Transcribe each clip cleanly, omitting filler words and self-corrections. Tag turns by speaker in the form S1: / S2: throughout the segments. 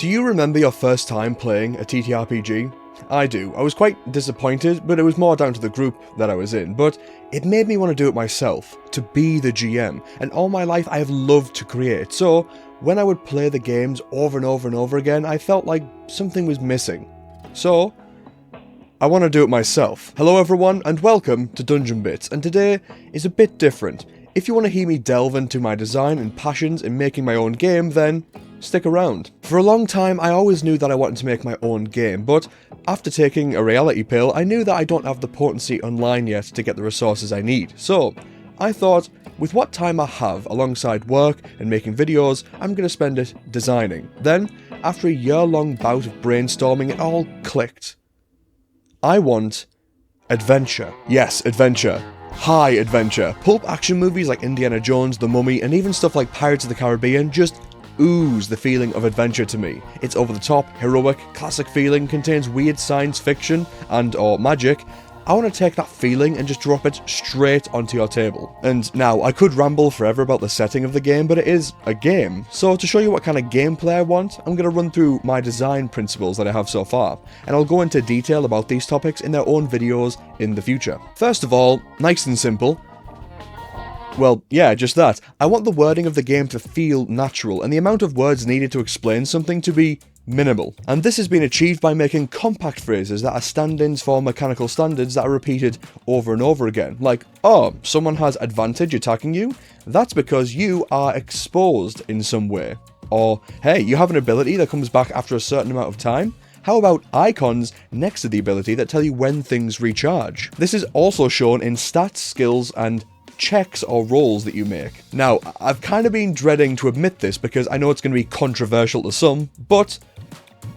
S1: Do you remember your first time playing a TTRPG? I do. I was quite disappointed, but it was more down to the group that I was in, but it made me want to do it myself, to be the GM, and all my life I have loved to create, so when I would play the games over and over and over again, I felt like something was missing. So, I want to do it myself. Hello everyone, and welcome to Dungeon Bits, and today is a bit different. If you want to hear me delve into my design and passions in making my own game, then stick around. For a long time, I always knew that I wanted to make my own game, but after taking a reality pill, I knew that I don't have the potency online yet to get the resources I need. So, I thought, with what time I have alongside work and making videos, I'm going to spend it designing. Then, after a year-long bout of brainstorming, it all clicked. I want adventure. Yes, adventure. High adventure. Pulp action movies like Indiana Jones, The Mummy, and even stuff like Pirates of the Caribbean just ooze the feeling of adventure to me. It's over the top, heroic, classic feeling, contains weird science fiction and or magic. I want to take that feeling and just drop it straight onto your table. And now, I could ramble forever about the setting of the game, but it is a game. So to show you what kind of gameplay I want, I'm going to run through my design principles that I have so far, and I'll go into detail about these topics in their own videos in the future. First of all, nice and simple. Well, yeah, just that. I want the wording of the game to feel natural, and the amount of words needed to explain something to be minimal. And this has been achieved by making compact phrases that are stand-ins for mechanical standards that are repeated over and over again. Like, oh, someone has advantage attacking you? That's because you are exposed in some way. Or, hey, you have an ability that comes back after a certain amount of time? How about icons next to the ability that tell you when things recharge? This is also shown in stats, skills, and checks or rolls that you make. Now, I've kind of been dreading to admit this because I know it's going to be controversial to some, but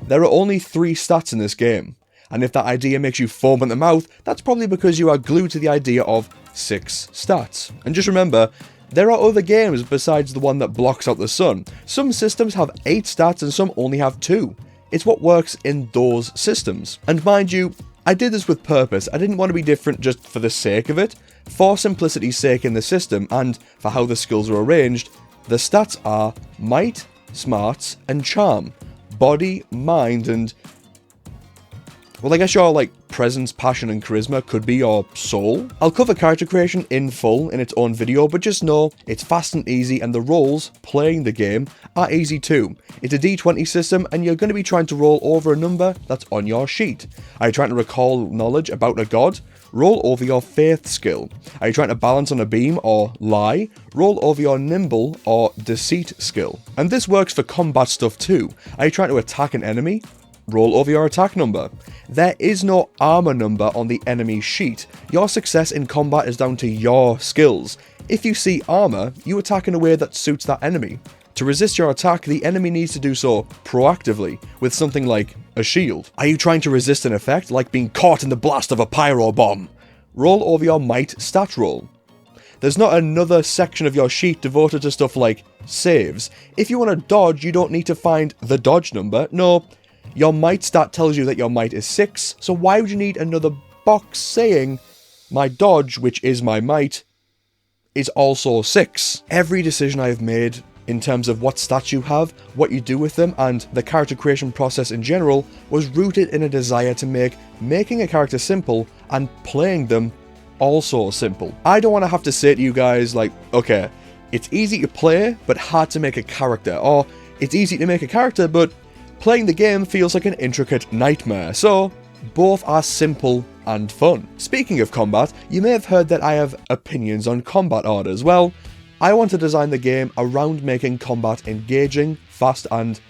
S1: there are only 3 stats in this game. And if that idea makes you foam at the mouth, that's probably because you are glued to the idea of 6 stats. And just remember, there are other games besides the one that blocks out the sun. Some systems have 8 stats and some only have 2. It's what works in those systems. And mind you, I did this with purpose. I didn't want to be different just for the sake of it. For simplicity's sake in the system, and for how the skills are arranged, the stats are might, smarts, and charm. Body, mind, and well, I guess your, presence, passion, and charisma could be your soul. I'll cover character creation in full in its own video, but just know it's fast and easy, and the rolls, playing the game, are easy too. It's a d20 system, and you're going to be trying to roll over a number that's on your sheet. Are you trying to recall knowledge about a god? Roll over your faith skill. Are you trying to balance on a beam or lie? Roll over your nimble or deceit skill. And this works for combat stuff too. Are you trying to attack an enemy? Roll over your attack number. There is no armor number on the enemy sheet. Your success in combat is down to your skills. If you see armor, you attack in a way that suits that enemy. To resist your attack, the enemy needs to do so proactively, with something like a shield. Are you trying to resist an effect, like being caught in the blast of a pyro bomb? Roll over your might stat roll. There's not another section of your sheet devoted to stuff like saves. If you want to dodge, you don't need to find the dodge number. No, your might stat tells you that your might is 6, so why would you need another box saying, my dodge, which is my might, is also 6? Every decision I have made in terms of what stats you have, what you do with them, and the character creation process in general, was rooted in a desire to make making a character simple and playing them also simple. I don't want to have to say to you guys, okay, it's easy to play, but hard to make a character, or it's easy to make a character, but playing the game feels like an intricate nightmare, so both are simple and fun. Speaking of combat, you may have heard that I have opinions on combat orders. Well, I want to design the game around making combat engaging, fast, and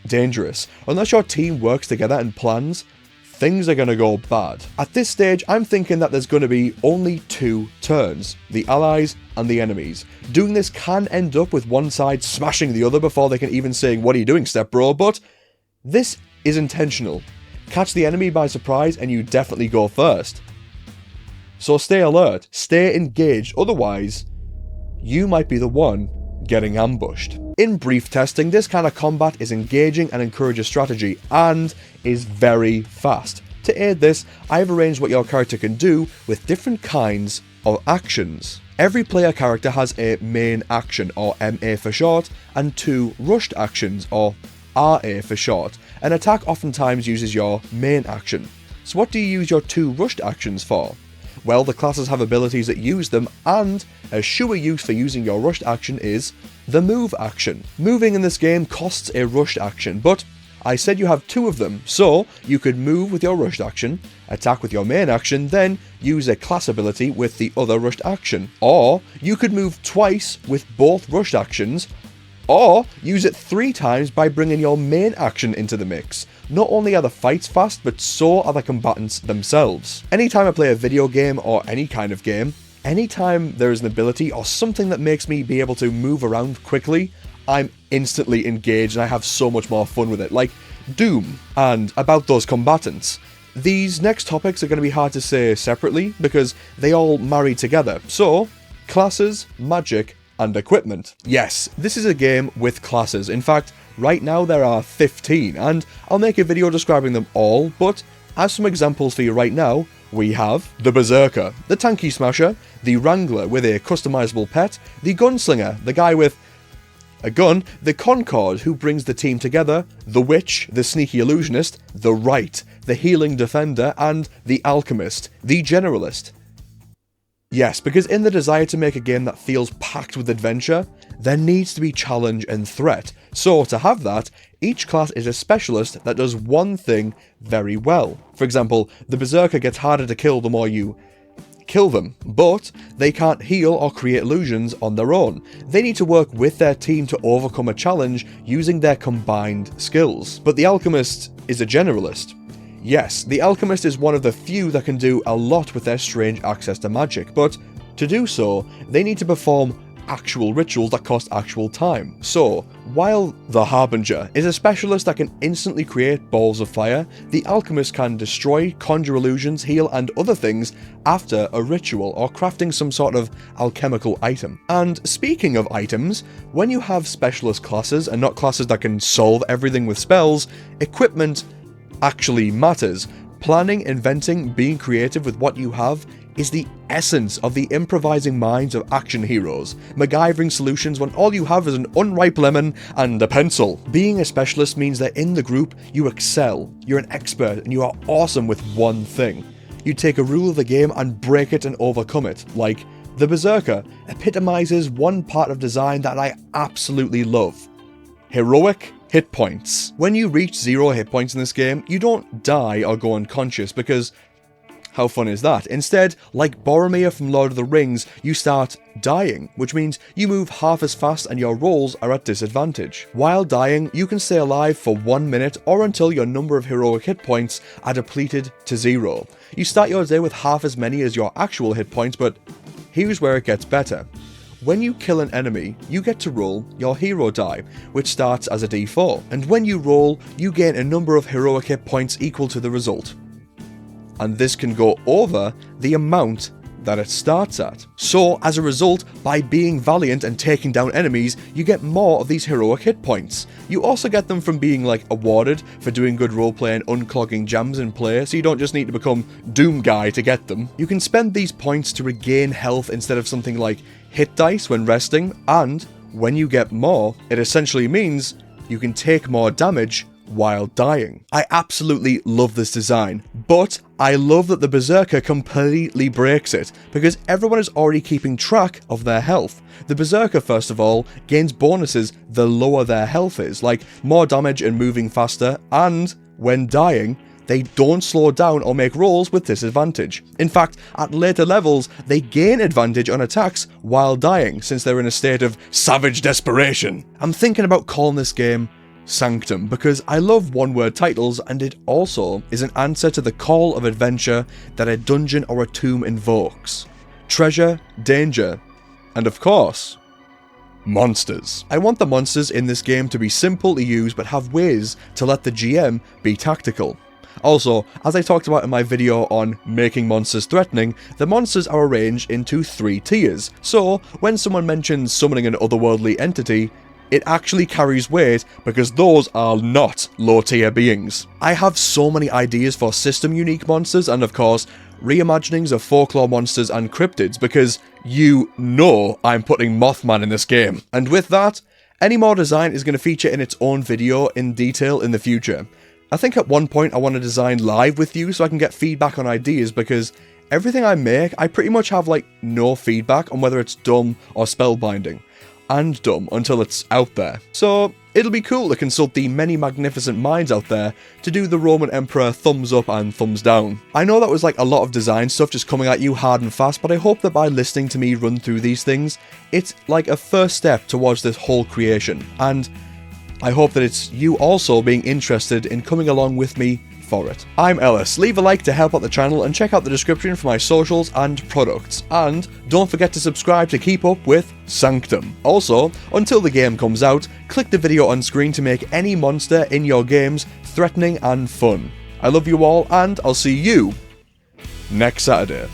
S1: dangerous. Unless your team works together and plans, things are going to go bad. At this stage, I'm thinking that there's going to be only 2 turns, the allies and the enemies. Doing this can end up with one side smashing the other before they can even say, "What are you doing, step bro?" But this is intentional. Catch the enemy by surprise and you definitely go first. So stay alert, stay engaged, otherwise you might be the one getting ambushed. In brief testing, this kind of combat is engaging and encourages strategy, and is very fast. To aid this, I have arranged what your character can do with different kinds of actions. Every player character has a main action, or MA for short, and 2 rushed actions, or RA for short. An attack oftentimes uses your main action. So what do you use your 2 rushed actions for? Well, the classes have abilities that use them, and a sure use for using your rushed action is the move action. Moving in this game costs a rushed action, but I said you have 2 of them, so you could move with your rushed action, attack with your main action, then use a class ability with the other rushed action. Or you could move twice with both rushed actions, or use it 3 times by bringing your main action into the mix. Not only are the fights fast, but so are the combatants themselves. Anytime I play a video game or any kind of game, anytime there is an ability or something that makes me be able to move around quickly, I'm instantly engaged and I have so much more fun with it. Like Doom, and about those combatants. These next topics are going to be hard to say separately because they all marry together. So, classes, magic, and equipment. Yes, this is a game with classes. In fact, right now there are 15, and I'll make a video describing them all, but as some examples for you right now, we have the Berserker, the Tanky Smasher, the Wrangler with a customizable pet, the Gunslinger, the guy with a gun, the Concord who brings the team together, the Witch, the Sneaky Illusionist, the Right, the Healing Defender, and the Alchemist, the Generalist. Yes, because in the desire to make a game that feels packed with adventure, there needs to be challenge and threat. So to have that, each class is a specialist that does one thing very well. For example, the Berserker gets harder to kill the more you kill them, but they can't heal or create illusions on their own. They need to work with their team to overcome a challenge using their combined skills. But the Alchemist is a generalist. Yes, the Alchemist is one of the few that can do a lot with their strange access to magic, but to do so, they need to perform actual rituals that cost actual time. So, while the Harbinger is a specialist that can instantly create balls of fire, the Alchemist can destroy, conjure illusions, heal, and other things after a ritual or crafting some sort of alchemical item. And speaking of items, when you have specialist classes and not classes that can solve everything with spells, equipment actually matters. Planning, inventing, being creative with what you have is the essence of the improvising minds of action heroes, MacGyvering solutions when all you have is an unripe lemon and a pencil. Being a specialist means that in the group, you excel, you're an expert, and you are awesome with one thing. You take a rule of the game and break it and overcome it, like the Berserker epitomizes one part of design that I absolutely love. Heroic hit points. When you reach 0 hit points in this game, you don't die or go unconscious because how fun is that? Instead, like Boromir from Lord of the Rings, you start dying, which means you move half as fast and your rolls are at disadvantage. While dying, you can stay alive for 1 minute or until your number of heroic hit points are depleted to 0. You start your day with half as many as your actual hit points, but here's where it gets better. When you kill an enemy, you get to roll your hero die, which starts as a d4, and when you roll, you gain a number of heroic hit points equal to the result. And this can go over the amount that it starts at. So, as a result, by being valiant and taking down enemies, you get more of these heroic hit points. You also get them from being, awarded for doing good roleplay and unclogging jams in play, so you don't just need to become Doom Guy to get them. You can spend these points to regain health instead of something like hit dice when resting, and when you get more, it essentially means you can take more damage while dying. I absolutely love this design, but I love that the Berserker completely breaks it, because everyone is already keeping track of their health. The Berserker, first of all, gains bonuses the lower their health is, like more damage and moving faster, and when dying, they don't slow down or make rolls with disadvantage. In fact, at later levels, they gain advantage on attacks while dying, since they're in a state of savage desperation. I'm thinking about calling this game Sanctum, because I love one-word titles, and it also is an answer to the call of adventure that a dungeon or a tomb invokes. Treasure, danger, and of course, monsters. I want the monsters in this game to be simple to use, but have ways to let the GM be tactical. Also, as I talked about in my video on making monsters threatening, the monsters are arranged into 3 tiers, so when someone mentions summoning an otherworldly entity, it actually carries weight because those are not low-tier beings. I have so many ideas for system-unique monsters and, of course, reimaginings of folklore monsters and cryptids because you know I'm putting Mothman in this game. And with that, Any more design is going to feature in its own video in detail in the future. I think at one point I want to design live with you so I can get feedback on ideas, because everything I make, I pretty much have like no feedback on whether it's dumb or spellbinding. And dumb until it's out there. So it'll be cool to consult the many magnificent minds out there to do the Roman Emperor thumbs up and thumbs down. I know that was like a lot of design stuff just coming at you hard and fast, but I hope that by listening to me run through these things, it's like a first step towards this whole creation. And I hope that it's you also being interested in coming along with me for it. I'm Ellis. Leave a like to help out the channel and check out the description for my socials and products. And don't forget to subscribe to keep up with Sanctum. Also, until the game comes out, click the video on screen to make any monster in your games threatening and fun. I love you all, and I'll see you next Saturday.